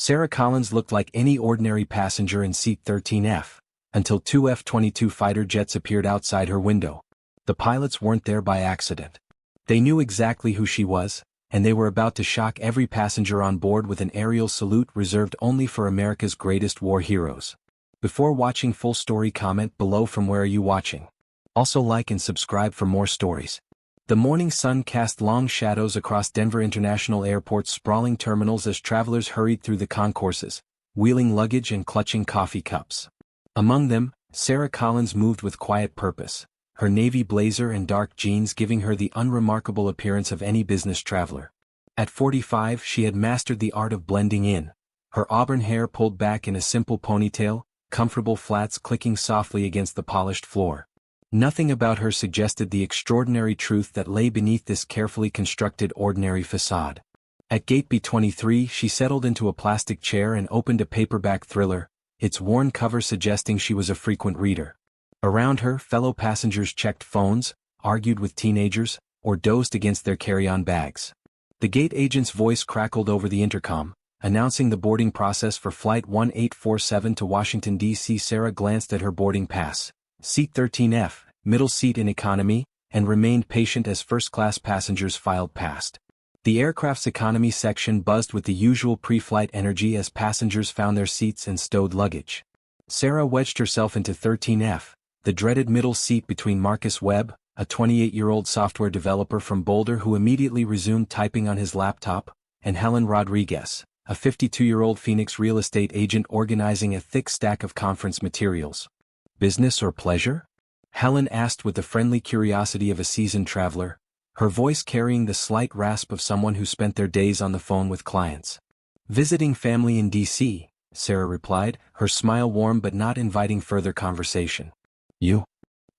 Sarah Collins looked like any ordinary passenger in seat 13F, until two F-22 fighter jets appeared outside her window. The pilots weren't there by accident. They knew exactly who she was, and they were about to shock every passenger on board with an aerial salute reserved only for America's greatest war heroes. Before watching full story, comment below from where are you watching. Also like and subscribe for more stories. The morning sun cast long shadows across Denver International Airport's sprawling terminals as travelers hurried through the concourses, wheeling luggage and clutching coffee cups. Among them, Sarah Collins moved with quiet purpose, her navy blazer and dark jeans giving her the unremarkable appearance of any business traveler. At 45, she had mastered the art of blending in, her auburn hair pulled back in a simple ponytail, comfortable flats clicking softly against the polished floor. Nothing about her suggested the extraordinary truth that lay beneath this carefully constructed ordinary facade. At gate B23, she settled into a plastic chair and opened a paperback thriller, its worn cover suggesting she was a frequent reader. Around her, fellow passengers checked phones, argued with teenagers, or dozed against their carry-on bags. The gate agent's voice crackled over the intercom, announcing the boarding process for Flight 1847 to Washington, D.C. Sarah glanced at her boarding pass, seat 13F, middle seat in economy, and remained patient as first-class passengers filed past. The aircraft's economy section buzzed with the usual pre-flight energy as passengers found their seats and stowed luggage. Sarah wedged herself into 13F, the dreaded middle seat between Marcus Webb, a 28-year-old software developer from Boulder who immediately resumed typing on his laptop, and Helen Rodriguez, a 52-year-old Phoenix real estate agent organizing a thick stack of conference materials. Business or pleasure? Helen asked with the friendly curiosity of a seasoned traveler, her voice carrying the slight rasp of someone who spent their days on the phone with clients. Visiting family in D.C., Sarah replied, her smile warm but not inviting further conversation. You?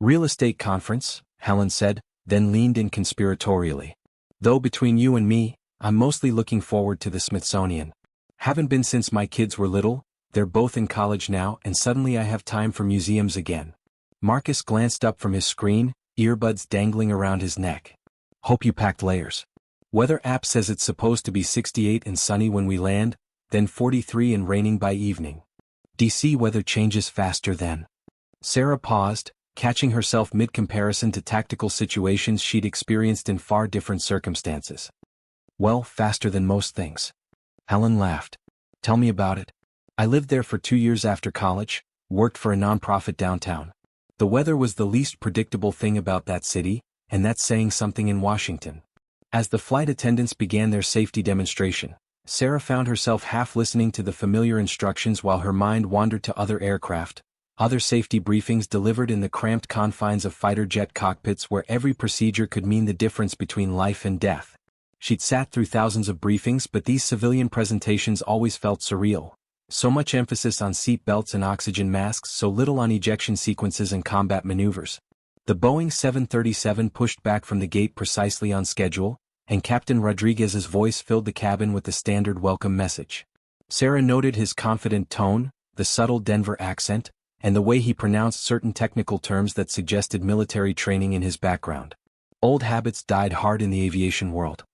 Real estate conference, Helen said, then leaned in conspiratorially. Though between you and me, I'm mostly looking forward to the Smithsonian. Haven't been since my kids were little, they're both in college now and suddenly I have time for museums again. Marcus glanced up from his screen, earbuds dangling around his neck. Hope you packed layers. Weather app says it's supposed to be 68 and sunny when we land, then 43 and raining by evening. DC weather changes faster than. Sarah paused, catching herself mid-comparison to tactical situations she'd experienced in far different circumstances. Well, faster than most things. Helen laughed. Tell me about it. I lived there for 2 years after college, worked for a nonprofit downtown. The weather was the least predictable thing about that city, and that's saying something in Washington. As the flight attendants began their safety demonstration, Sarah found herself half listening to the familiar instructions while her mind wandered to other aircraft, other safety briefings delivered in the cramped confines of fighter jet cockpits where every procedure could mean the difference between life and death. She'd sat through thousands of briefings, but these civilian presentations always felt surreal. So much emphasis on seat belts and oxygen masks, so little on ejection sequences and combat maneuvers. The Boeing 737 pushed back from the gate precisely on schedule, and Captain Rodriguez's voice filled the cabin with the standard welcome message. Sarah noted his confident tone, the subtle Denver accent, and the way he pronounced certain technical terms that suggested military training in his background. Old habits died hard in the aviation world.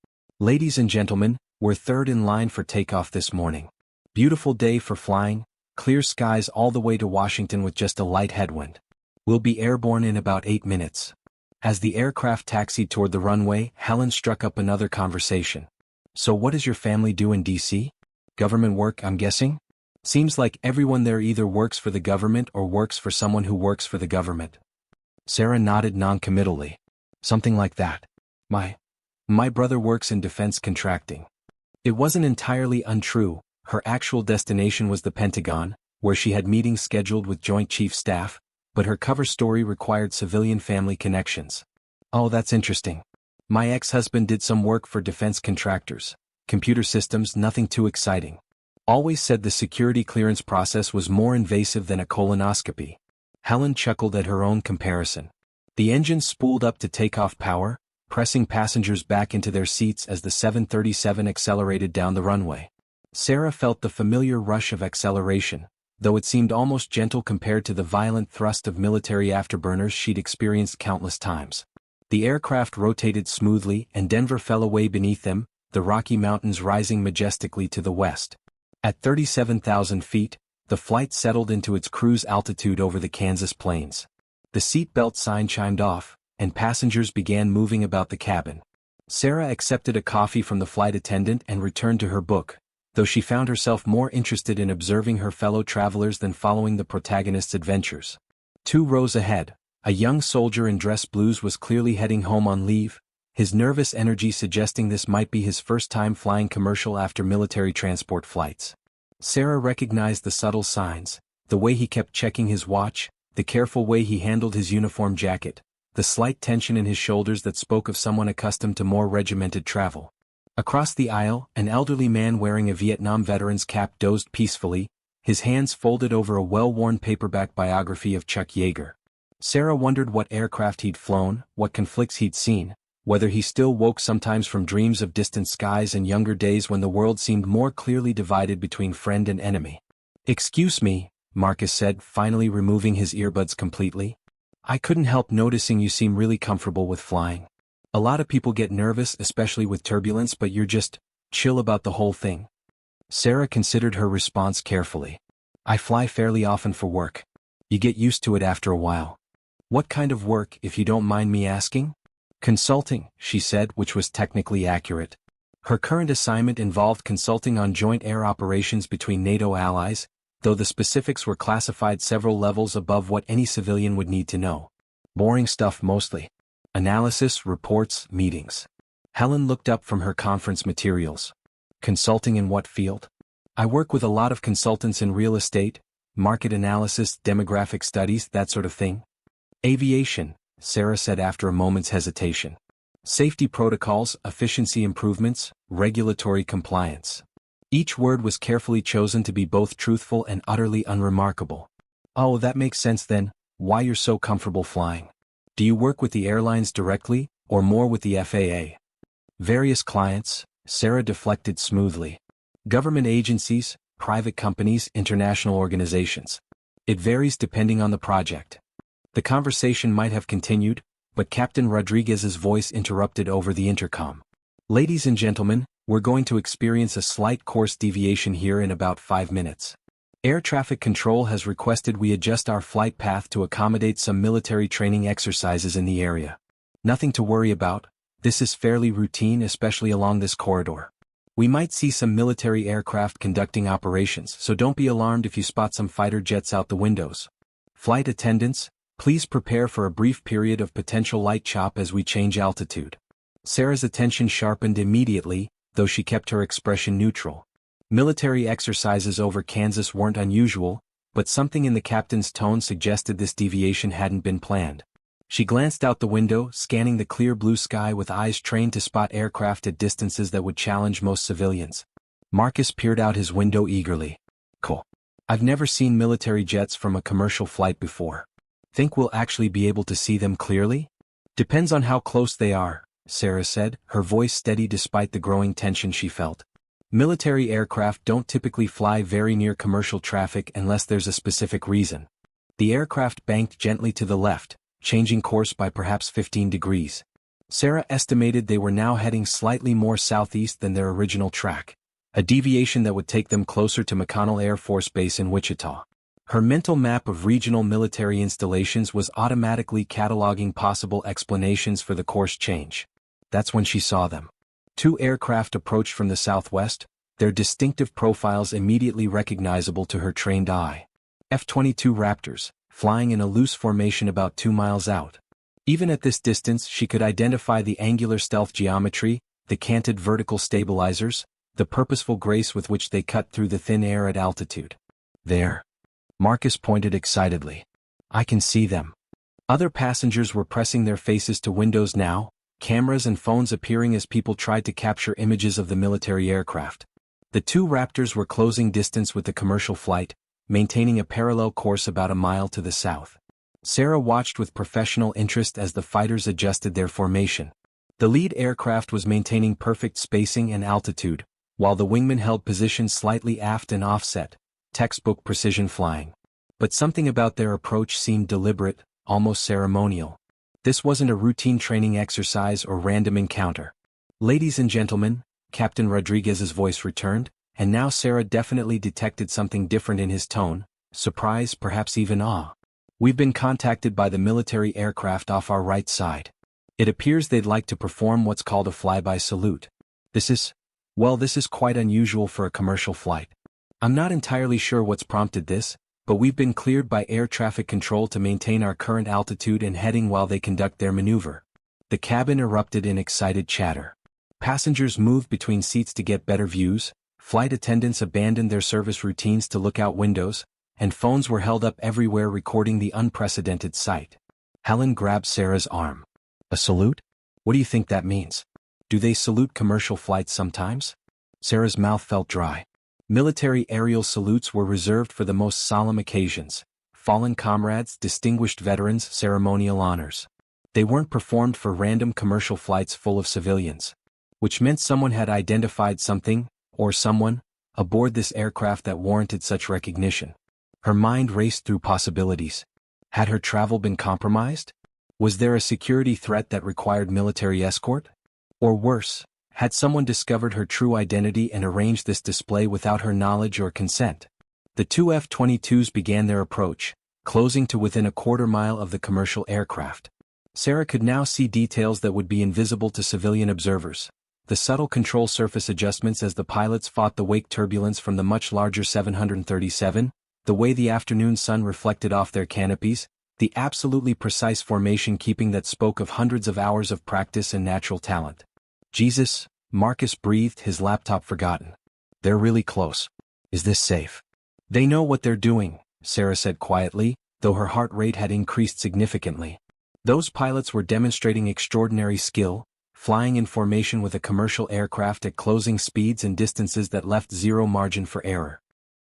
Ladies and gentlemen, we're third in line for takeoff this morning. Beautiful day for flying, clear skies all the way to Washington with just a light headwind. We'll be airborne in about 8 minutes. As the aircraft taxied toward the runway, Helen struck up another conversation. So what does your family do in D.C.? Government work, I'm guessing? Seems like everyone there either works for the government or works for someone who works for the government. Sarah nodded noncommittally. Something like that. My brother works in defense contracting. It wasn't entirely untrue. Her actual destination was the Pentagon, where she had meetings scheduled with Joint Chiefs staff, but her cover story required civilian family connections. Oh, that's interesting. My ex-husband did some work for defense contractors. Computer systems, nothing too exciting. Always said the security clearance process was more invasive than a colonoscopy. Helen chuckled at her own comparison. The engine spooled up to takeoff power, pressing passengers back into their seats as the 737 accelerated down the runway. Sarah felt the familiar rush of acceleration, though it seemed almost gentle compared to the violent thrust of military afterburners she'd experienced countless times. The aircraft rotated smoothly and Denver fell away beneath them, the Rocky Mountains rising majestically to the west. At 37,000 feet, the flight settled into its cruise altitude over the Kansas plains. The seatbelt sign chimed off, and passengers began moving about the cabin. Sarah accepted a coffee from the flight attendant and returned to her book, though she found herself more interested in observing her fellow travelers than following the protagonist's adventures. 2 rows ahead, a young soldier in dress blues was clearly heading home on leave, his nervous energy suggesting this might be his first time flying commercial after military transport flights. Sarah recognized the subtle signs, the way he kept checking his watch, the careful way he handled his uniform jacket, the slight tension in his shoulders that spoke of someone accustomed to more regimented travel. Across the aisle, an elderly man wearing a Vietnam veteran's cap dozed peacefully, his hands folded over a well-worn paperback biography of Chuck Yeager. Sarah wondered what aircraft he'd flown, what conflicts he'd seen, whether he still woke sometimes from dreams of distant skies and younger days when the world seemed more clearly divided between friend and enemy. "Excuse me," Marcus said, finally removing his earbuds completely. "I couldn't help noticing you seem really comfortable with flying. A lot of people get nervous, especially with turbulence, but you're just chill about the whole thing." Sarah considered her response carefully. "I fly fairly often for work. You get used to it after a while." "What kind of work, if you don't mind me asking?" "Consulting," she said, which was technically accurate. Her current assignment involved consulting on joint air operations between NATO allies, though the specifics were classified several levels above what any civilian would need to know. Boring stuff mostly. Analysis, reports, meetings. Helen looked up from her conference materials. "Consulting in what field?" "I work with a lot of consultants in real estate, market analysis, demographic studies, that sort of thing." "Aviation," Sarah said after a moment's hesitation. "Safety protocols, efficiency improvements, regulatory compliance." Each word was carefully chosen to be both truthful and utterly unremarkable. "Oh, that makes sense then, why you're so comfortable flying. Do you work with the airlines directly, or more with the FAA?" "Various clients," Sarah deflected smoothly. "Government agencies, private companies, international organizations. It varies depending on the project." The conversation might have continued, but Captain Rodriguez's voice interrupted over the intercom. "Ladies and gentlemen, we're going to experience a slight course deviation here in about 5 minutes. Air traffic control has requested we adjust our flight path to accommodate some military training exercises in the area. Nothing to worry about, this is fairly routine, especially along this corridor. We might see some military aircraft conducting operations, so don't be alarmed if you spot some fighter jets out the windows. Flight attendants, please prepare for a brief period of potential light chop as we change altitude." Sarah's attention sharpened immediately, though she kept her expression neutral. Military exercises over Kansas weren't unusual, but something in the captain's tone suggested this deviation hadn't been planned. She glanced out the window, scanning the clear blue sky with eyes trained to spot aircraft at distances that would challenge most civilians. Marcus peered out his window eagerly. "Cool. I've never seen military jets from a commercial flight before. Think we'll actually be able to see them clearly?" "Depends on how close they are," Sarah said, her voice steady despite the growing tension she felt. "Military aircraft don't typically fly very near commercial traffic unless there's a specific reason." The aircraft banked gently to the left, changing course by perhaps 15 degrees. Sarah estimated they were now heading slightly more southeast than their original track, a deviation that would take them closer to McConnell Air Force Base in Wichita. Her mental map of regional military installations was automatically cataloging possible explanations for the course change. That's when she saw them. 2 aircraft approached from the southwest, their distinctive profiles immediately recognizable to her trained eye. F-22 Raptors, flying in a loose formation about 2 miles out. Even at this distance she could identify the angular stealth geometry, the canted vertical stabilizers, the purposeful grace with which they cut through the thin air at altitude. "There." Marcus pointed excitedly. "I can see them." Other passengers were pressing their faces to windows now, cameras and phones appearing as people tried to capture images of the military aircraft. The 2 Raptors were closing distance with the commercial flight, maintaining a parallel course about a mile to the south. Sarah watched with professional interest as the fighters adjusted their formation. The lead aircraft was maintaining perfect spacing and altitude, while the wingman held position slightly aft and offset, textbook precision flying. But something about their approach seemed deliberate, almost ceremonial. This wasn't a routine training exercise or random encounter. "Ladies and gentlemen," Captain Rodriguez's voice returned, and now Sarah definitely detected something different in his tone, surprise, perhaps even awe. "We've been contacted by the military aircraft off our right side. It appears they'd like to perform what's called a flyby salute. This is quite unusual for a commercial flight. I'm not entirely sure what's prompted this, but we've been cleared by air traffic control to maintain our current altitude and heading while they conduct their maneuver." The cabin erupted in excited chatter. Passengers moved between seats to get better views, flight attendants abandoned their service routines to look out windows, and phones were held up everywhere recording the unprecedented sight. Helen grabbed Sarah's arm. "A salute? What do you think that means? Do they salute commercial flights sometimes?" Sarah's mouth felt dry. Military aerial salutes were reserved for the most solemn occasions: fallen comrades, distinguished veterans, ceremonial honors. They weren't performed for random commercial flights full of civilians. Which meant someone had identified something, or someone, aboard this aircraft that warranted such recognition. Her mind raced through possibilities. Had her travel been compromised? Was there a security threat that required military escort? Or worse, had someone discovered her true identity and arranged this display without her knowledge or consent? The two F-22s began their approach, closing to within a quarter-mile of the commercial aircraft. Sarah could now see details that would be invisible to civilian observers. The subtle control surface adjustments as the pilots fought the wake turbulence from the much larger 737, the way the afternoon sun reflected off their canopies, the absolutely precise formation keeping that spoke of hundreds of hours of practice and natural talent. "Jesus," Marcus breathed, his laptop forgotten. "They're really close. Is this safe?" "They know what they're doing," Sarah said quietly, though her heart rate had increased significantly. Those pilots were demonstrating extraordinary skill, flying in formation with a commercial aircraft at closing speeds and distances that left zero margin for error.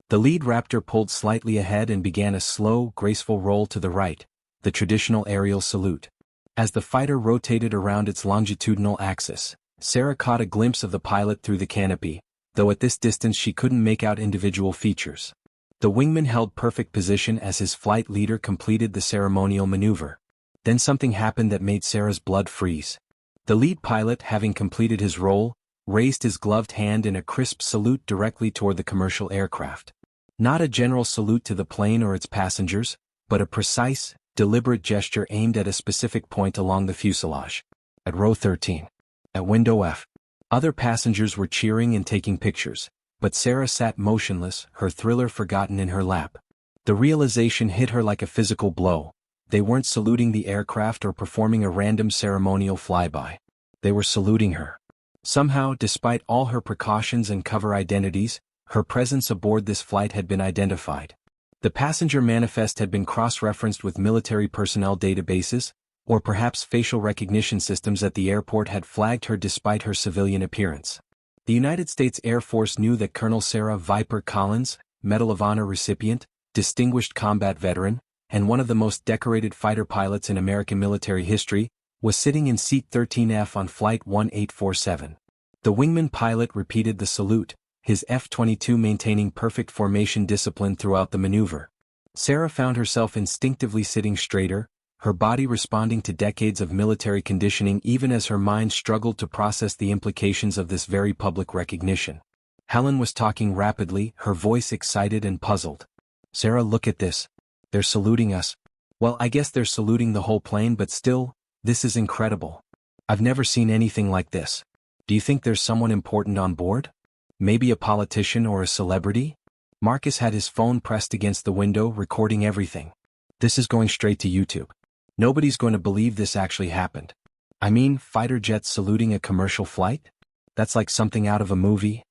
The lead Raptor pulled slightly ahead and began a slow, graceful roll to the right, the traditional aerial salute. As the fighter rotated around its longitudinal axis, Sarah caught a glimpse of the pilot through the canopy, though at this distance she couldn't make out individual features. The wingman held perfect position as his flight leader completed the ceremonial maneuver. Then something happened that made Sarah's blood freeze. The lead pilot, having completed his roll, raised his gloved hand in a crisp salute directly toward the commercial aircraft. Not a general salute to the plane or its passengers, but a precise, deliberate gesture aimed at a specific point along the fuselage. At row 13. At window F. Other passengers were cheering and taking pictures, but Sarah sat motionless, her thriller forgotten in her lap. The realization hit her like a physical blow. They weren't saluting the aircraft or performing a random ceremonial flyby. They were saluting her. Somehow, despite all her precautions and cover identities, her presence aboard this flight had been identified. The passenger manifest had been cross-referenced with military personnel databases, or perhaps facial recognition systems at the airport had flagged her despite her civilian appearance. The United States Air Force knew that Colonel Sarah Viper Collins, Medal of Honor recipient, distinguished combat veteran, and one of the most decorated fighter pilots in American military history, was sitting in seat 13F on Flight 1847. The wingman pilot repeated the salute, his F-22 maintaining perfect formation discipline throughout the maneuver. Sarah found herself instinctively sitting straighter, her body responding to decades of military conditioning even as her mind struggled to process the implications of this very public recognition. Helen was talking rapidly, her voice excited and puzzled. "Sarah, look at this. They're saluting us. Well, I guess they're saluting the whole plane, but still, this is incredible. I've never seen anything like this. Do you think there's someone important on board? Maybe a politician or a celebrity?" Marcus had his phone pressed against the window, recording everything. "This is going straight to YouTube. Nobody's going to believe this actually happened. I mean, fighter jets saluting a commercial flight? That's like something out of a movie."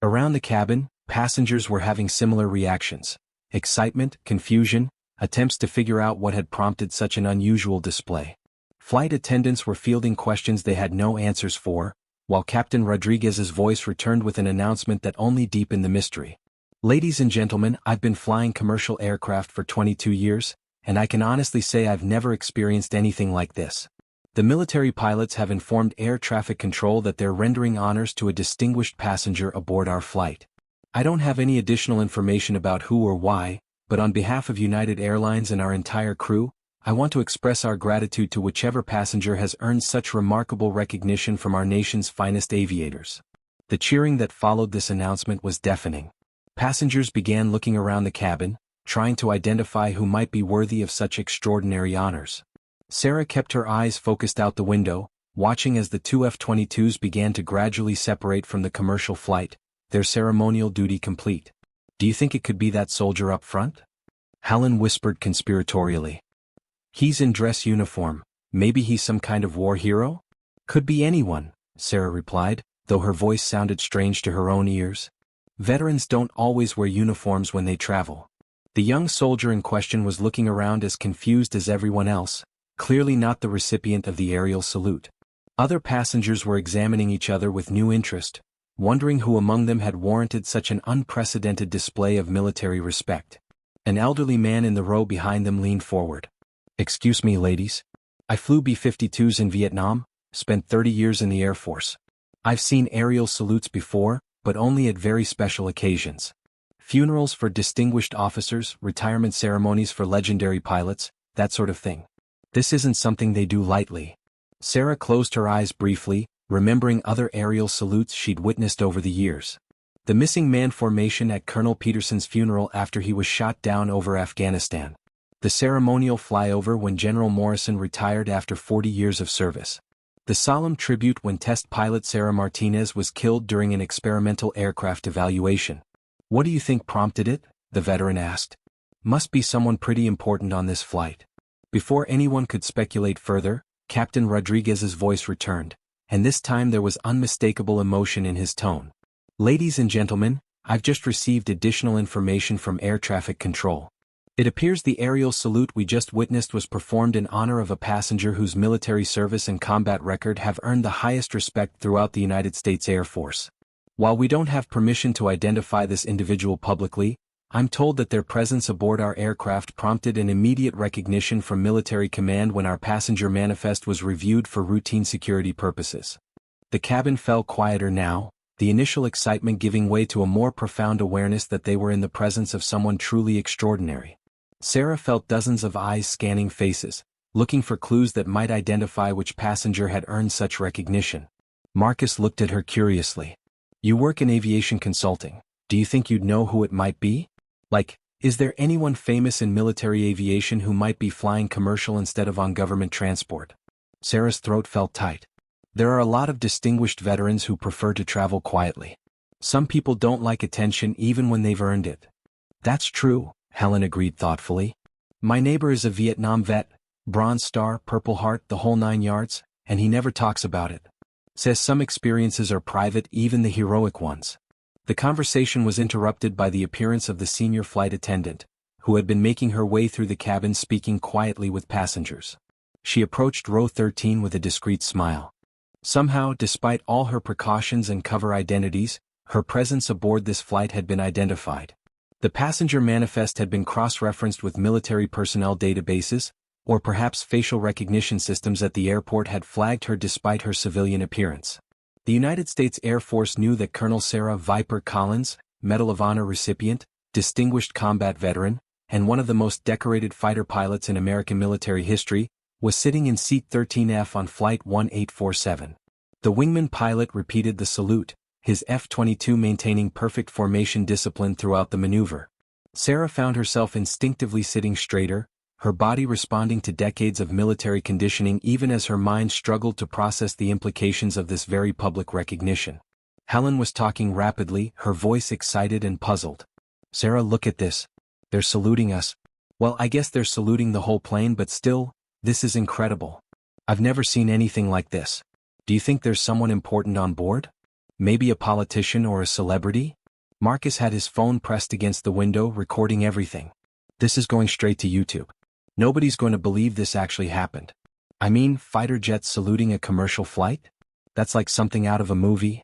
Around the cabin, passengers were having similar reactions: excitement, confusion, attempts to figure out what had prompted such an unusual display. Flight attendants were fielding questions they had no answers for, while Captain Rodriguez's voice returned with an announcement that only deepened the mystery. "Ladies and gentlemen, I've been flying commercial aircraft for 22 years, and I can honestly say I've never experienced anything like this. The military pilots have informed air traffic control that they're rendering honors to a distinguished passenger aboard our flight. I don't have any additional information about who or why, but on behalf of United Airlines and our entire crew, I want to express our gratitude to whichever passenger has earned such remarkable recognition from our nation's finest aviators." The cheering that followed this announcement was deafening. Passengers began looking around the cabin, trying to identify who might be worthy of such extraordinary honors. Sarah kept her eyes focused out the window, watching as the two F-22s began to gradually separate from the commercial flight, their ceremonial duty complete. "Do you think it could be that soldier up front?" Helen whispered conspiratorially. "He's in dress uniform, maybe he's some kind of war hero?" "Could be anyone," Sarah replied, though her voice sounded strange to her own ears. "Veterans don't always wear uniforms when they travel." The young soldier in question was looking around as confused as everyone else, clearly not the recipient of the aerial salute. Other passengers were examining each other with new interest, wondering who among them had warranted such an unprecedented display of military respect. An elderly man in the row behind them leaned forward. "Excuse me, ladies. I flew B-52s in Vietnam, spent 30 years in the Air Force. I've seen aerial salutes before, but only at very special occasions. Funerals for distinguished officers, retirement ceremonies for legendary pilots, that sort of thing. This isn't something they do lightly." Sarah closed her eyes briefly, remembering other aerial salutes she'd witnessed over the years. The missing man formation at Colonel Peterson's funeral after he was shot down over Afghanistan. The ceremonial flyover when General Morrison retired after 40 years of service. The solemn tribute when test pilot Sarah Martinez was killed during an experimental aircraft evaluation. "What do you think prompted it?" the veteran asked. "Must be someone pretty important on this flight." Before anyone could speculate further, Captain Rodriguez's voice returned, and this time there was unmistakable emotion in his tone. "Ladies and gentlemen, I've just received additional information from Air Traffic Control. It appears the aerial salute we just witnessed was performed in honor of a passenger whose military service and combat record have earned the highest respect throughout the United States Air Force. While we don't have permission to identify this individual publicly, I'm told that their presence aboard our aircraft prompted an immediate recognition from military command when our passenger manifest was reviewed for routine security purposes." The cabin fell quieter now, the initial excitement giving way to a more profound awareness that they were in the presence of someone truly extraordinary. Sarah felt dozens of eyes scanning faces, looking for clues that might identify which passenger had earned such recognition. Marcus looked at her curiously. "You work in aviation consulting. Do you think you'd know who it might be? Like, is there anyone famous in military aviation who might be flying commercial instead of on government transport?" Sarah's throat felt tight. "There are a lot of distinguished veterans who prefer to travel quietly. Some people don't like attention even when they've earned it." "That's true," Helen agreed thoughtfully. "My neighbor is a Vietnam vet, Bronze Star, Purple Heart, the whole 9 yards, and he never talks about it. Says some experiences are private, even the heroic ones." The conversation was interrupted by the appearance of the senior flight attendant, who had been making her way through the cabin speaking quietly with passengers. She approached row 13 with a discreet smile. Somehow, despite all her precautions and cover identities, her presence aboard this flight had been identified. The passenger manifest had been cross-referenced with military personnel databases, or perhaps facial recognition systems at the airport had flagged her despite her civilian appearance. The United States Air Force knew that Colonel Sarah Viper Collins, Medal of Honor recipient, distinguished combat veteran, and one of the most decorated fighter pilots in American military history, was sitting in seat 13F on Flight 1847. The wingman pilot repeated the salute, his F-22 maintaining perfect formation discipline throughout the maneuver. Sarah found herself instinctively sitting straighter, her body responding to decades of military conditioning even as her mind struggled to process the implications of this very public recognition. Helen was talking rapidly, her voice excited and puzzled. "Sarah, look at this. They're saluting us. Well, I guess they're saluting the whole plane, but still, this is incredible. I've never seen anything like this. Do you think there's someone important on board? Maybe a politician or a celebrity?" Marcus had his phone pressed against the window, recording everything. "This is going straight to YouTube. Nobody's going to believe this actually happened. I mean, fighter jets saluting a commercial flight? That's like something out of a movie."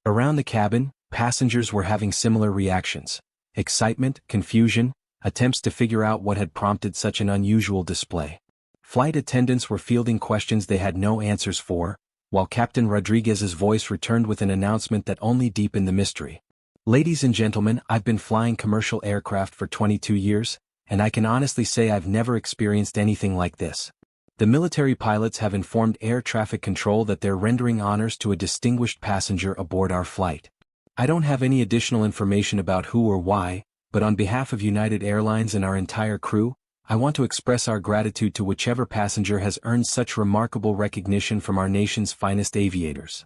Around the cabin, passengers were having similar reactions. Excitement, confusion, attempts to figure out what had prompted such an unusual display. Flight attendants were fielding questions they had no answers for, while Captain Rodriguez's voice returned with an announcement that only deepened the mystery. "Ladies and gentlemen, I've been flying commercial aircraft for 22 years, and I can honestly say I've never experienced anything like this. The military pilots have informed air traffic control that they're rendering honors to a distinguished passenger aboard our flight. I don't have any additional information about who or why, but on behalf of United Airlines and our entire crew, I want to express our gratitude to whichever passenger has earned such remarkable recognition from our nation's finest aviators.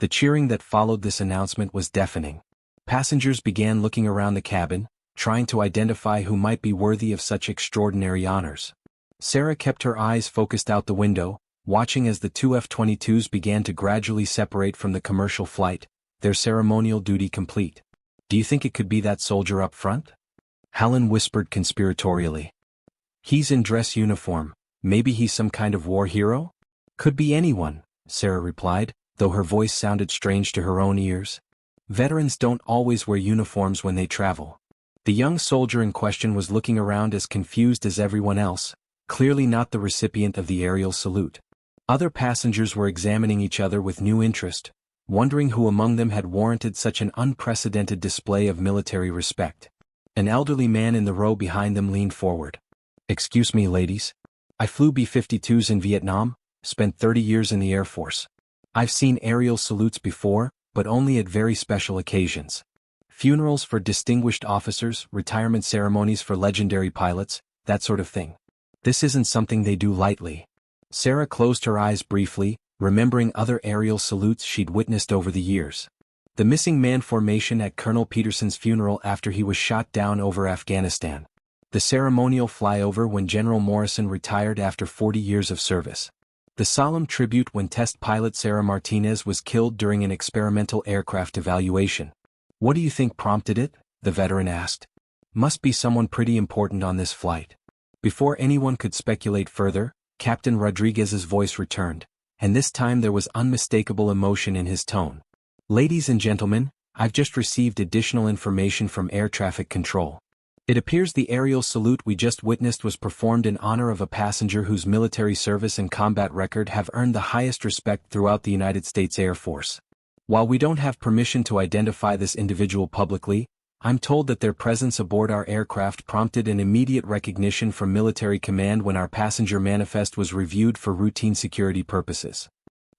The cheering that followed this announcement was deafening. Passengers began looking around the cabin, trying to identify who might be worthy of such extraordinary honors. Sarah kept her eyes focused out the window, watching as the two F-22s began to gradually separate from the commercial flight, their ceremonial duty complete. "Do you think it could be that soldier up front?" Helen whispered conspiratorially. "He's in dress uniform, maybe he's some kind of war hero?" "Could be anyone," Sarah replied, though her voice sounded strange to her own ears. "Veterans don't always wear uniforms when they travel." The young soldier in question was looking around as confused as everyone else, clearly not the recipient of the aerial salute. Other passengers were examining each other with new interest, wondering who among them had warranted such an unprecedented display of military respect. An elderly man in the row behind them leaned forward. "Excuse me, ladies. I flew B-52s in Vietnam, spent 30 years in the Air Force. I've seen aerial salutes before, but only at very special occasions. Funerals for distinguished officers, retirement ceremonies for legendary pilots, that sort of thing. This isn't something they do lightly." Sarah closed her eyes briefly, remembering other aerial salutes she'd witnessed over the years. The missing man formation at Colonel Peterson's funeral after he was shot down over Afghanistan. The ceremonial flyover when General Morrison retired after 40 years of service. The solemn tribute when test pilot Sarah Martinez was killed during an experimental aircraft evaluation. "What do you think prompted it?" the veteran asked. "Must be someone pretty important on this flight." Before anyone could speculate further, Captain Rodriguez's voice returned, and this time there was unmistakable emotion in his tone. "Ladies and gentlemen, I've just received additional information from air traffic control. It appears the aerial salute we just witnessed was performed in honor of a passenger whose military service and combat record have earned the highest respect throughout the United States Air Force. While we don't have permission to identify this individual publicly, I'm told that their presence aboard our aircraft prompted an immediate recognition from military command when our passenger manifest was reviewed for routine security purposes."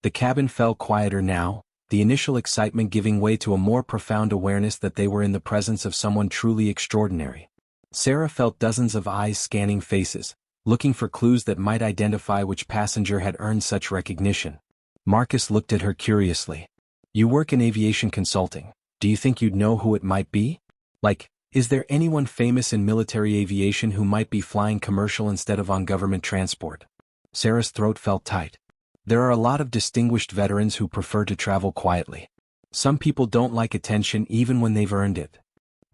The cabin fell quieter now, the initial excitement giving way to a more profound awareness that they were in the presence of someone truly extraordinary. Sarah felt dozens of eyes scanning faces, looking for clues that might identify which passenger had earned such recognition. Marcus looked at her curiously. "You work in aviation consulting. Do you think you'd know who it might be? Like, is there anyone famous in military aviation who might be flying commercial instead of on government transport?" Sarah's throat felt tight. There are a lot of distinguished veterans who prefer to travel quietly. Some people don't like attention even when they've earned it.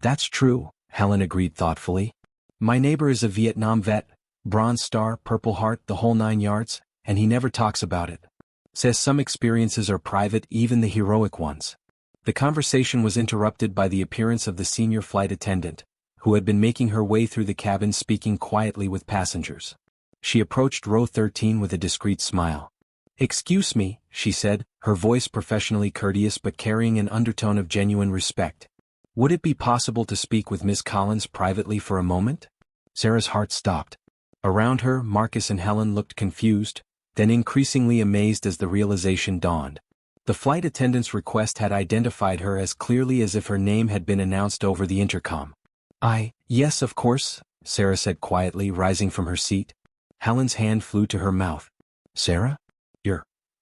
"That's true," Helen agreed thoughtfully. "My neighbor is a Vietnam vet, Bronze Star, Purple Heart, the whole 9 yards, and he never talks about it. Says some experiences are private, even the heroic ones." The conversation was interrupted by the appearance of the senior flight attendant, who had been making her way through the cabin speaking quietly with passengers. She approached row 13 with a discreet smile. "Excuse me," she said, her voice professionally courteous but carrying an undertone of genuine respect. "Would it be possible to speak with Miss Collins privately for a moment?" Sarah's heart stopped. Around her, Marcus and Helen looked confused, then increasingly amazed as the realization dawned. The flight attendant's request had identified her as clearly as if her name had been announced over the intercom. Yes, of course," Sarah said quietly, rising from her seat. Helen's hand flew to her mouth. "Sarah?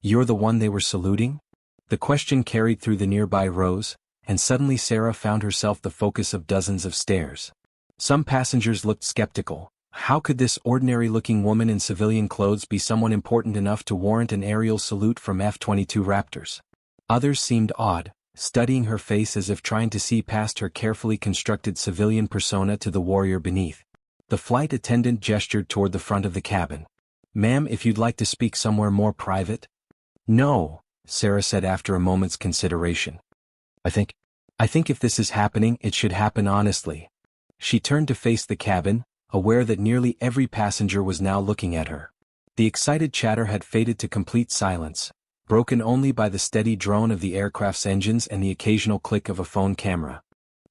You're the one they were saluting?" The question carried through the nearby rows, and suddenly Sarah found herself the focus of dozens of stares. Some passengers looked skeptical. How could this ordinary-looking woman in civilian clothes be someone important enough to warrant an aerial salute from F-22 Raptors? Others seemed awed, studying her face as if trying to see past her carefully constructed civilian persona to the warrior beneath. The flight attendant gestured toward the front of the cabin. "Ma'am, if you'd like to speak somewhere more private?" "No," Sarah said after a moment's consideration. I think if this is happening, it should happen honestly." She turned to face the cabin, aware that nearly every passenger was now looking at her. The excited chatter had faded to complete silence, broken only by the steady drone of the aircraft's engines and the occasional click of a phone camera.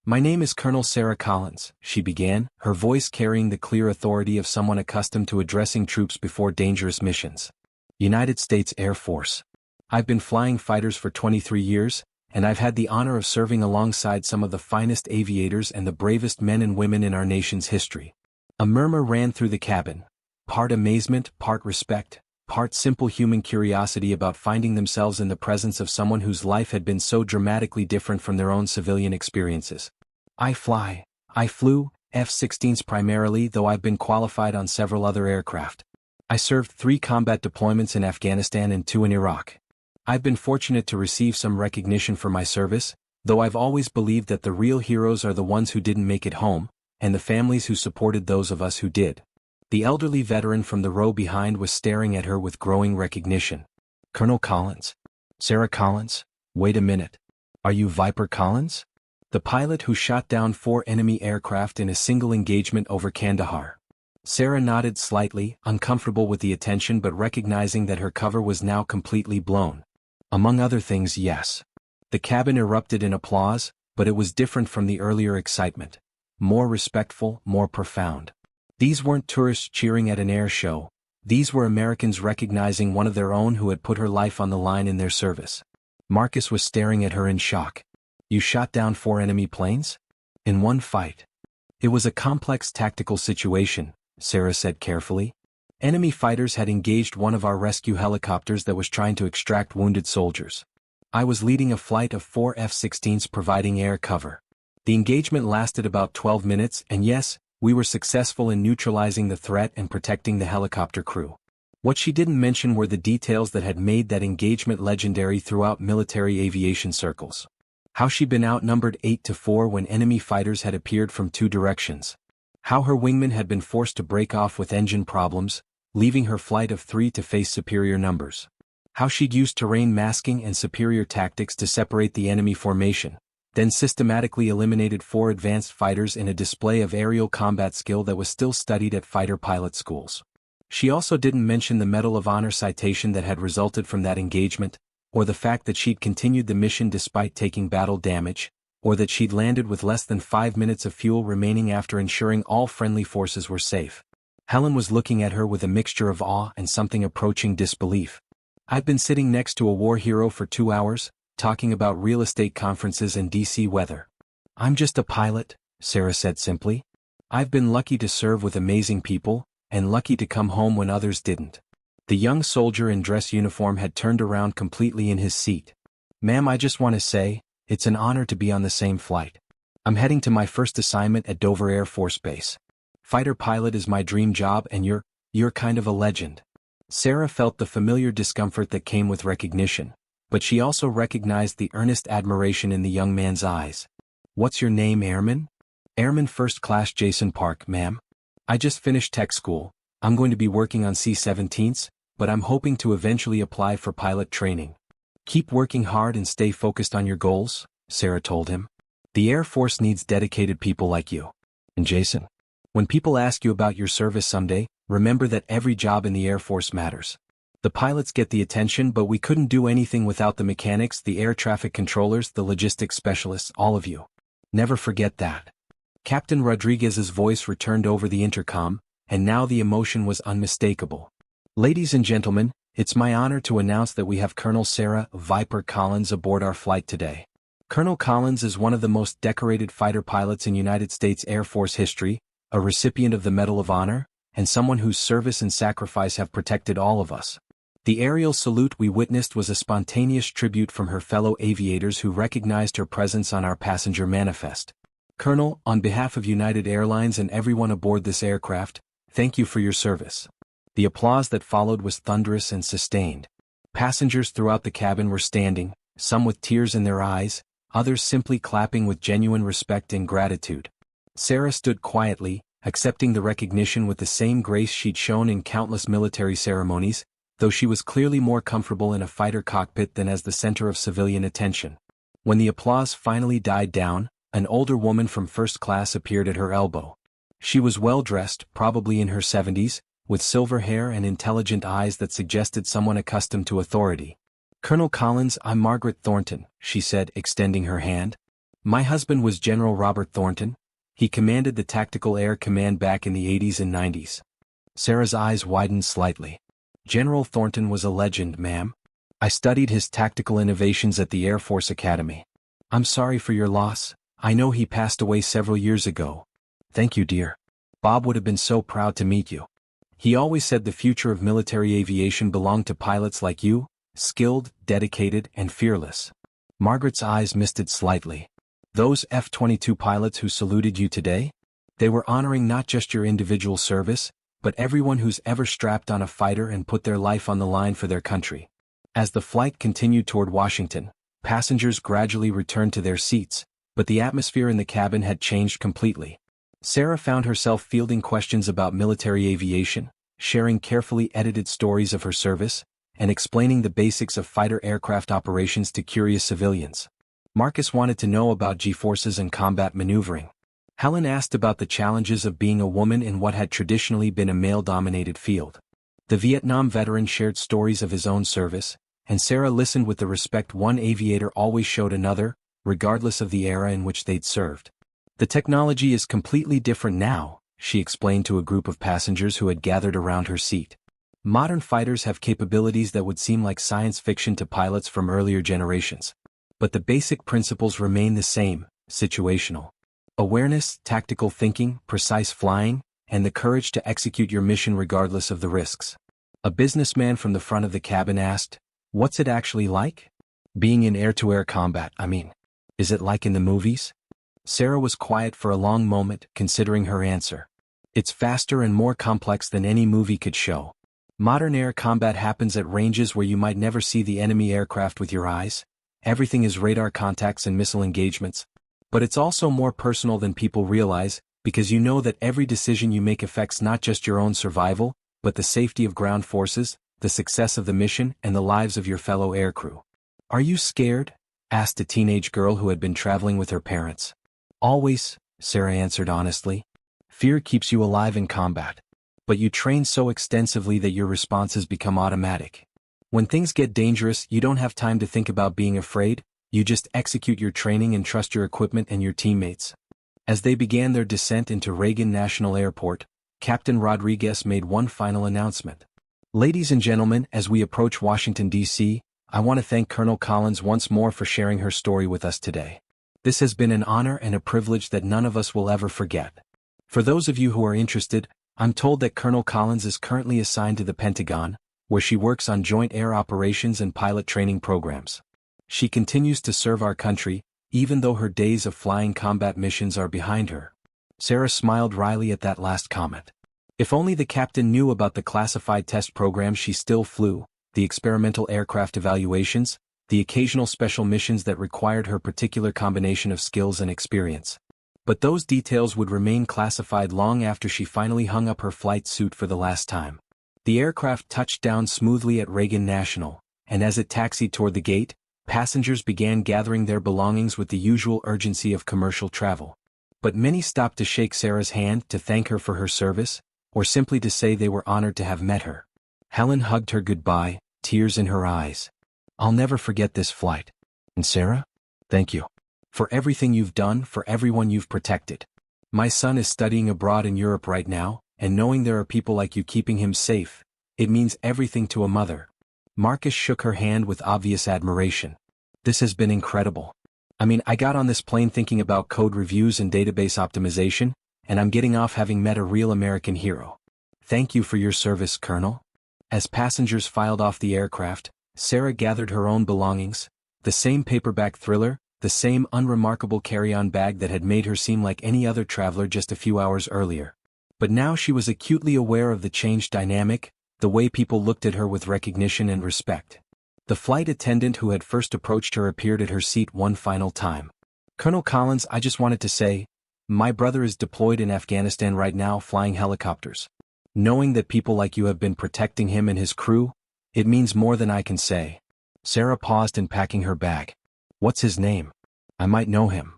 My name is Colonel Sarah Collins, she began, her voice carrying the clear authority of someone accustomed to addressing troops before dangerous missions. United States Air Force. I've been flying fighters for 23 years, and I've had the honor of serving alongside some of the finest aviators and the bravest men and women in our nation's history. A murmur ran through the cabin, part amazement, part respect, part simple human curiosity about finding themselves in the presence of someone whose life had been so dramatically different from their own civilian experiences. I flew F-16s primarily, though I've been qualified on several other aircraft. I served 3 combat deployments in Afghanistan and 2 in Iraq. I've been fortunate to receive some recognition for my service, though I've always believed that the real heroes are the ones who didn't make it home, and the families who supported those of us who did. The elderly veteran from the row behind was staring at her with growing recognition. Colonel Collins? Sarah Collins? Wait a minute. Are you Viper Collins? The pilot who shot down 4 enemy aircraft in a single engagement over Kandahar. Sarah nodded slightly, uncomfortable with the attention but recognizing that her cover was now completely blown. Among other things, yes. The cabin erupted in applause, but it was different from the earlier excitement. More respectful, more profound. These weren't tourists cheering at an air show. These were Americans recognizing one of their own who had put her life on the line in their service. Marcus was staring at her in shock. You shot down 4 enemy planes? In one fight. It was a complex tactical situation, Sarah said carefully. Enemy fighters had engaged one of our rescue helicopters that was trying to extract wounded soldiers. I was leading a flight of 4 F-16s providing air cover. The engagement lasted about 12 minutes and yes, we were successful in neutralizing the threat and protecting the helicopter crew. What she didn't mention were the details that had made that engagement legendary throughout military aviation circles. How she'd been outnumbered 8-4 when enemy fighters had appeared from 2 directions. How her wingman had been forced to break off with engine problems, leaving her flight of 3 to face superior numbers. How she'd used terrain masking and superior tactics to separate the enemy formation, then systematically eliminated 4 advanced fighters in a display of aerial combat skill that was still studied at fighter pilot schools. She also didn't mention the Medal of Honor citation that had resulted from that engagement, or the fact that she'd continued the mission despite taking battle damage, or that she'd landed with less than 5 minutes of fuel remaining after ensuring all friendly forces were safe. Helen was looking at her with a mixture of awe and something approaching disbelief. I've been sitting next to a war hero for 2 hours, talking about real estate conferences and DC weather. I'm just a pilot, Sarah said simply. I've been lucky to serve with amazing people, and lucky to come home when others didn't. The young soldier in dress uniform had turned around completely in his seat. Ma'am, I just want to say, it's an honor to be on the same flight. I'm heading to my first assignment at Dover Air Force Base. Fighter pilot is my dream job and you're kind of a legend. Sarah felt the familiar discomfort that came with recognition, but she also recognized the earnest admiration in the young man's eyes. What's your name, Airman? Airman First Class Jason Park, ma'am. I just finished tech school. I'm going to be working on C-17s, but I'm hoping to eventually apply for pilot training. Keep working hard and stay focused on your goals, Sarah told him. The Air Force needs dedicated people like you. And Jason, when people ask you about your service someday, remember that every job in the Air Force matters. The pilots get the attention, but we couldn't do anything without the mechanics, the air traffic controllers, the logistics specialists, all of you. Never forget that. Captain Rodriguez's voice returned over the intercom, and now the emotion was unmistakable. Ladies and gentlemen, it's my honor to announce that we have Colonel Sarah Viper Collins aboard our flight today. Colonel Collins is one of the most decorated fighter pilots in United States Air Force history, a recipient of the Medal of Honor, and someone whose service and sacrifice have protected all of us. The aerial salute we witnessed was a spontaneous tribute from her fellow aviators who recognized her presence on our passenger manifest. Colonel, on behalf of United Airlines and everyone aboard this aircraft, thank you for your service. The applause that followed was thunderous and sustained. Passengers throughout the cabin were standing, some with tears in their eyes, others simply clapping with genuine respect and gratitude. Sarah stood quietly, accepting the recognition with the same grace she'd shown in countless military ceremonies, though she was clearly more comfortable in a fighter cockpit than as the center of civilian attention. When the applause finally died down, an older woman from first class appeared at her elbow. She was well-dressed, probably in her 70s, with silver hair and intelligent eyes that suggested someone accustomed to authority. Colonel Collins, I'm Margaret Thornton, she said, extending her hand. My husband was General Robert Thornton. He commanded the Tactical Air Command back in the 80s and 90s. Sarah's eyes widened slightly. General Thornton was a legend, ma'am. I studied his tactical innovations at the Air Force Academy. I'm sorry for your loss. I know he passed away several years ago. Thank you, dear. Bob would have been so proud to meet you. He always said the future of military aviation belonged to pilots like you, skilled, dedicated, and fearless. Margaret's eyes misted slightly. Those F-22 pilots who saluted you today? They were honoring not just your individual service, but everyone who's ever strapped on a fighter and put their life on the line for their country. As the flight continued toward Washington, passengers gradually returned to their seats, but the atmosphere in the cabin had changed completely. Sarah found herself fielding questions about military aviation, sharing carefully edited stories of her service, and explaining the basics of fighter aircraft operations to curious civilians. Marcus wanted to know about G-forces and combat maneuvering. Helen asked about the challenges of being a woman in what had traditionally been a male-dominated field. The Vietnam veteran shared stories of his own service, and Sarah listened with the respect one aviator always showed another, regardless of the era in which they'd served. The technology is completely different now, she explained to a group of passengers who had gathered around her seat. Modern fighters have capabilities that would seem like science fiction to pilots from earlier generations. But the basic principles remain the same: situational awareness, tactical thinking, precise flying, and the courage to execute your mission regardless of the risks. A businessman from the front of the cabin asked, "What's it actually like? Being in air-to-air combat, I mean. Is it like in the movies?" Sarah was quiet for a long moment, considering her answer. It's faster and more complex than any movie could show. Modern air combat happens at ranges where you might never see the enemy aircraft with your eyes. Everything is radar contacts and missile engagements. But it's also more personal than people realize, because you know that every decision you make affects not just your own survival, but the safety of ground forces, the success of the mission, and the lives of your fellow aircrew. "Are you scared?" asked a teenage girl who had been traveling with her parents. "Always," Sarah answered honestly. "Fear keeps you alive in combat. But you train so extensively that your responses become automatic. When things get dangerous, you don't have time to think about being afraid, you just execute your training and trust your equipment and your teammates." As they began their descent into Reagan National Airport, Captain Rodriguez made one final announcement. "Ladies and gentlemen, as we approach Washington, D.C., I want to thank Colonel Collins once more for sharing her story with us today. This has been an honor and a privilege that none of us will ever forget. For those of you who are interested, I'm told that Colonel Collins is currently assigned to the Pentagon, where she works on joint air operations and pilot training programs. She continues to serve our country, even though her days of flying combat missions are behind her." Sarah smiled wryly at that last comment. If only the captain knew about the classified test programs she still flew, the experimental aircraft evaluations, the occasional special missions that required her particular combination of skills and experience. But those details would remain classified long after she finally hung up her flight suit for the last time. The aircraft touched down smoothly at Reagan National, and as it taxied toward the gate, passengers began gathering their belongings with the usual urgency of commercial travel. But many stopped to shake Sarah's hand, to thank her for her service, or simply to say they were honored to have met her. Helen hugged her goodbye, tears in her eyes. "I'll never forget this flight. And Sarah, thank you. For everything you've done, for everyone you've protected. My son is studying abroad in Europe right now, and knowing there are people like you keeping him safe, it means everything to a mother." Marcus shook her hand with obvious admiration. "This has been incredible. I mean, I got on this plane thinking about code reviews and database optimization, and I'm getting off having met a real American hero. Thank you for your service, Colonel." As passengers filed off the aircraft, Sarah gathered her own belongings, the same paperback thriller, the same unremarkable carry-on bag that had made her seem like any other traveler just a few hours earlier. But now she was acutely aware of the changed dynamic, the way people looked at her with recognition and respect. The flight attendant who had first approached her appeared at her seat one final time. "Colonel Collins, I just wanted to say, my brother is deployed in Afghanistan right now flying helicopters. Knowing that people like you have been protecting him and his crew, it means more than I can say." Sarah paused in packing her bag. "What's his name? I might know him."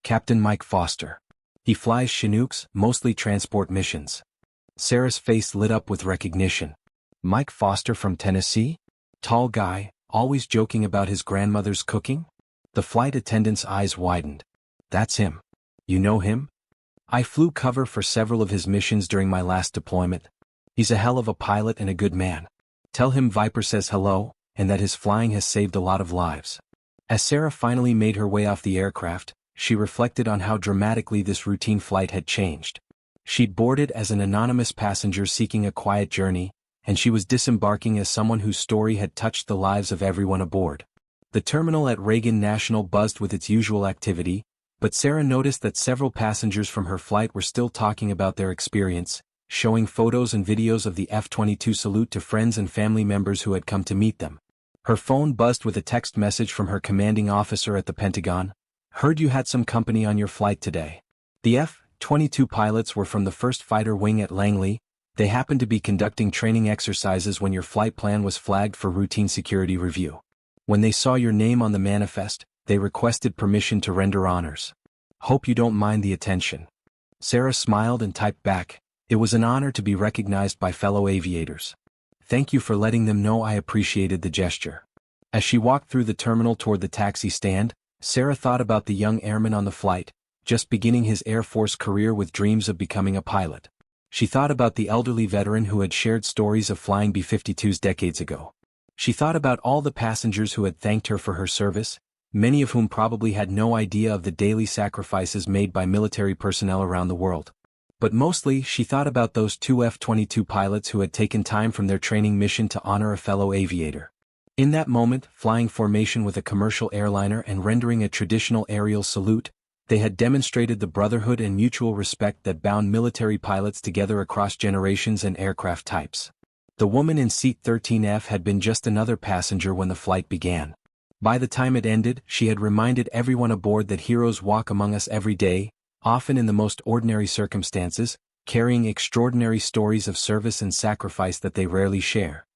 "Captain Mike Foster. He flies Chinooks, mostly transport missions." Sarah's face lit up with recognition. "Mike Foster from Tennessee? Tall guy, always joking about his grandmother's cooking?" The flight attendant's eyes widened. That's him. You know him? I flew cover for several of his missions during my last deployment. He's a hell of a pilot and a good man. Tell him Viper says hello, and that his flying has saved a lot of lives. As Sarah finally made her way off the aircraft, she reflected on how dramatically this routine flight had changed. She'd boarded as an anonymous passenger seeking a quiet journey, and she was disembarking as someone whose story had touched the lives of everyone aboard. The terminal at Reagan National buzzed with its usual activity, but Sarah noticed that several passengers from her flight were still talking about their experience, showing photos and videos of the F-22 salute to friends and family members who had come to meet them. Her phone buzzed with a text message from her commanding officer at the Pentagon. Heard you had some company on your flight today. The F-22 pilots were from the 1st Fighter Wing at Langley. They happened to be conducting training exercises when your flight plan was flagged for routine security review. When they saw your name on the manifest, they requested permission to render honors. Hope you don't mind the attention. Sarah smiled and typed back, it was an honor to be recognized by fellow aviators. Thank you for letting them know I appreciated the gesture. As she walked through the terminal toward the taxi stand, Sarah thought about the young airman on the flight, just beginning his Air Force career with dreams of becoming a pilot. She thought about the elderly veteran who had shared stories of flying B-52s decades ago. She thought about all the passengers who had thanked her for her service, many of whom probably had no idea of the daily sacrifices made by military personnel around the world. But mostly, she thought about those 2 F-22 pilots who had taken time from their training mission to honor a fellow aviator. In that moment, flying formation with a commercial airliner and rendering a traditional aerial salute, they had demonstrated the brotherhood and mutual respect that bound military pilots together across generations and aircraft types. The woman in seat 13F had been just another passenger when the flight began. By the time it ended, she had reminded everyone aboard that heroes walk among us every day, often in the most ordinary circumstances, carrying extraordinary stories of service and sacrifice that they rarely share.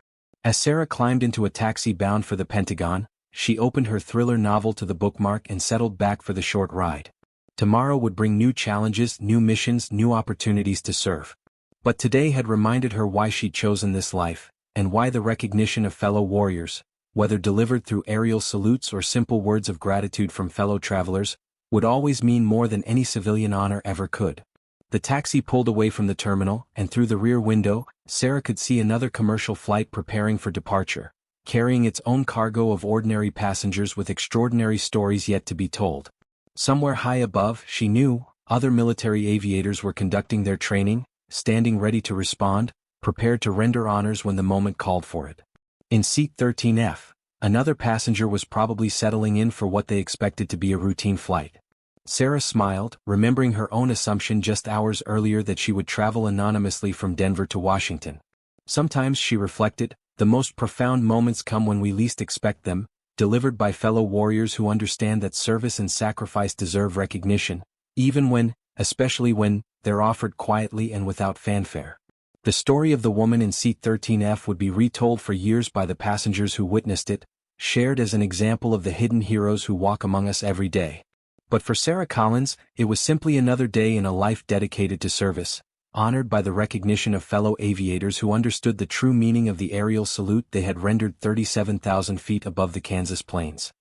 As Sarah climbed into a taxi bound for the Pentagon, she opened her thriller novel to the bookmark and settled back for the short ride. Tomorrow would bring new challenges, new missions, new opportunities to serve. But today had reminded her why she'd chosen this life, and why the recognition of fellow warriors, whether delivered through aerial salutes or simple words of gratitude from fellow travelers, would always mean more than any civilian honor ever could. The taxi pulled away from the terminal, and through the rear window, Sarah could see another commercial flight preparing for departure, carrying its own cargo of ordinary passengers with extraordinary stories yet to be told. Somewhere high above, she knew, other military aviators were conducting their training, standing ready to respond, prepared to render honors when the moment called for it. In seat 13F, another passenger was probably settling in for what they expected to be a routine flight. Sarah smiled, remembering her own assumption just hours earlier that she would travel anonymously from Denver to Washington. Sometimes, she reflected, the most profound moments come when we least expect them, delivered by fellow warriors who understand that service and sacrifice deserve recognition, even when, especially when, they're offered quietly and without fanfare. The story of the woman in seat 13F would be retold for years by the passengers who witnessed it, shared as an example of the hidden heroes who walk among us every day. But for Sarah Collins, it was simply another day in a life dedicated to service, honored by the recognition of fellow aviators who understood the true meaning of the aerial salute they had rendered 37,000 feet above the Kansas plains.